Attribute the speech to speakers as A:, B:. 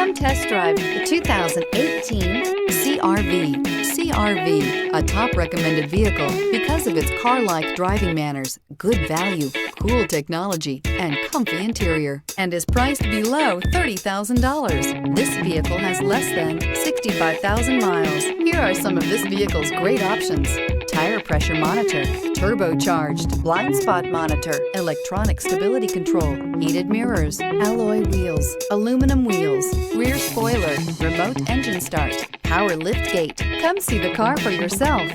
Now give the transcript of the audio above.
A: Come test drive the 2018 CR-V. CR-V, a top recommended vehicle because of its car-like driving manners, good value, cool technology, and comfy interior, and is priced below $30,000. This vehicle has less than 65,000 miles. Here are some of this vehicle's great options: tire pressure monitor, turbocharged, blind spot monitor, electronic stability control, heated mirrors, alloy wheels, aluminum wheels, rear spoiler, remote engine start, power lift gate. Come see the car for yourself.